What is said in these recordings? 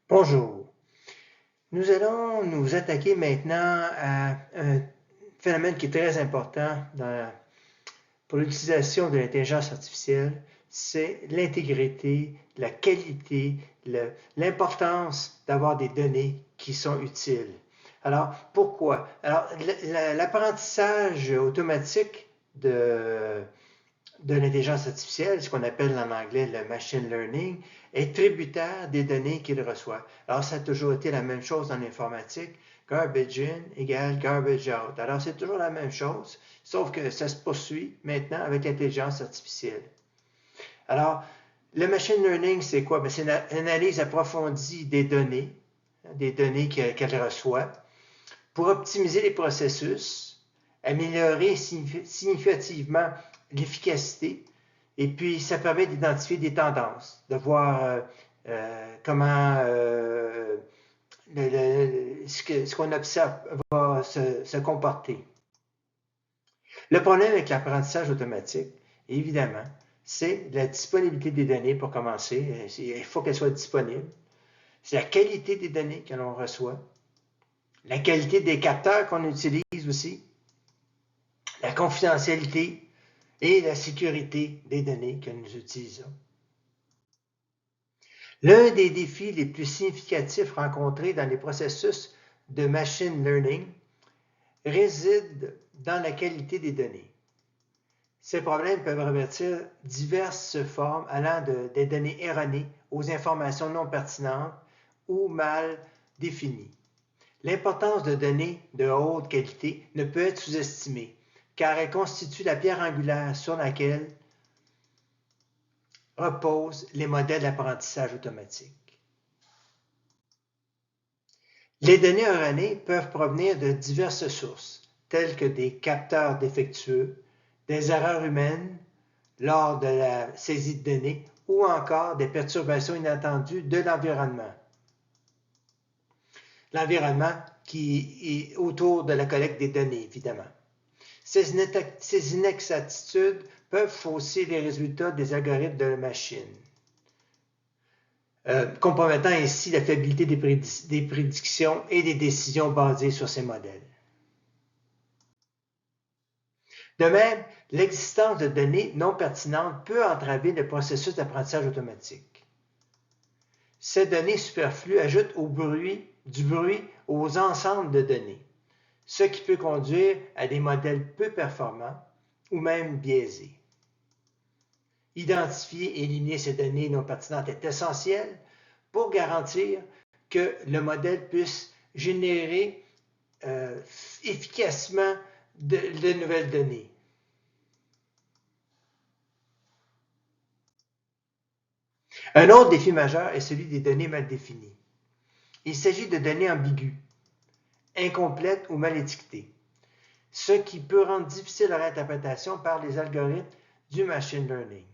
Bonjour. Nous allons nous attaquer maintenant à un phénomène qui est très important pour l'utilisation de l'intelligence artificielle, c'est l'intégrité, la qualité, l'importance d'avoir des données qui sont utiles. Alors, pourquoi? Alors, l'apprentissage automatique de l'intelligence artificielle, ce qu'on appelle en anglais le machine learning, est tributaire des données qu'il reçoit. Alors, ça a toujours été la même chose dans l'informatique. Garbage in égale garbage out. Alors, c'est toujours la même chose, sauf que ça se poursuit maintenant avec l'intelligence artificielle. Alors, le machine learning, c'est quoi? C'est une analyse approfondie des données qu'elle reçoit, pour optimiser les processus, améliorer significativement l'efficacité, et puis ça permet d'identifier des tendances, de voir comment ce qu'on observe va se comporter. Le problème avec l'apprentissage automatique, évidemment, c'est la disponibilité des données pour commencer. Il faut qu'elles soient disponibles. C'est la qualité des données que l'on reçoit. La qualité des capteurs qu'on utilise aussi. La confidentialité et la sécurité des données que nous utilisons. L'un des défis les plus significatifs rencontrés dans les processus de machine learning réside dans la qualité des données. Ces problèmes peuvent revêtir diverses formes allant des données erronées aux informations non pertinentes ou mal définies. L'importance de données de haute qualité ne peut être sous-estimée, car elle constitue la pierre angulaire sur laquelle reposent les modèles d'apprentissage automatique. Les données erronées peuvent provenir de diverses sources, telles que des capteurs défectueux, des erreurs humaines lors de la saisie de données ou encore des perturbations inattendues de l'environnement. L'environnement qui est autour de la collecte des données, évidemment. Ces inexactitudes peuvent fausser les résultats des algorithmes de la machine, compromettant ainsi la fiabilité des prédictions et des décisions basées sur ces modèles. De même, l'existence de données non pertinentes peut entraver le processus d'apprentissage automatique. Ces données superflues ajoutent du bruit aux ensembles de données, ce qui peut conduire à des modèles peu performants ou même biaisés. Identifier et éliminer ces données non pertinentes est essentiel pour garantir que le modèle puisse générer efficacement de nouvelles données. Un autre défi majeur est celui des données mal définies. Il s'agit de données ambiguës, incomplètes ou mal étiquetées, ce qui peut rendre difficile leur interprétation par les algorithmes du machine learning.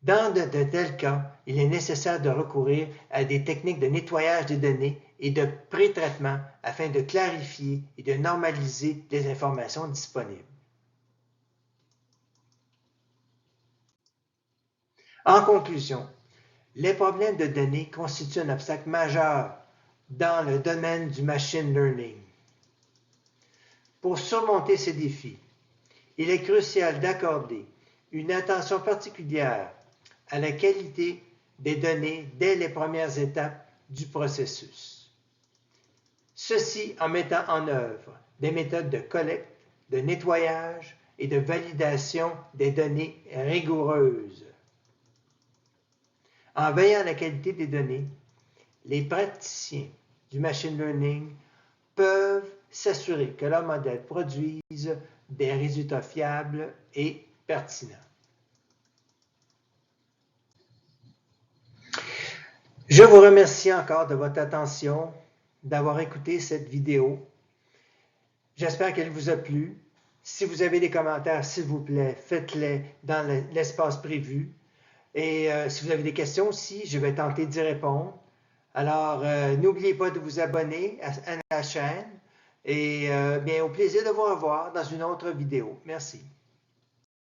Dans de tels cas, il est nécessaire de recourir à des techniques de nettoyage des données et de pré-traitement afin de clarifier et de normaliser les informations disponibles. En conclusion, les problèmes de données constituent un obstacle majeur dans le domaine du machine learning. Pour surmonter ces défis, il est crucial d'accorder une attention particulière à la qualité des données dès les premières étapes du processus. Ceci en mettant en œuvre des méthodes de collecte, de nettoyage et de validation des données rigoureuses. En veillant à la qualité des données, les praticiens du machine learning peuvent s'assurer que leurs modèles produisent des résultats fiables et pertinents. Je vous remercie encore de votre attention, d'avoir écouté cette vidéo. J'espère qu'elle vous a plu. Si vous avez des commentaires, s'il vous plaît, faites-les dans l'espace prévu. Et si vous avez des questions aussi, je vais tenter d'y répondre. Alors, n'oubliez pas de vous abonner à la chaîne et bien, au plaisir de vous revoir dans une autre vidéo. Merci.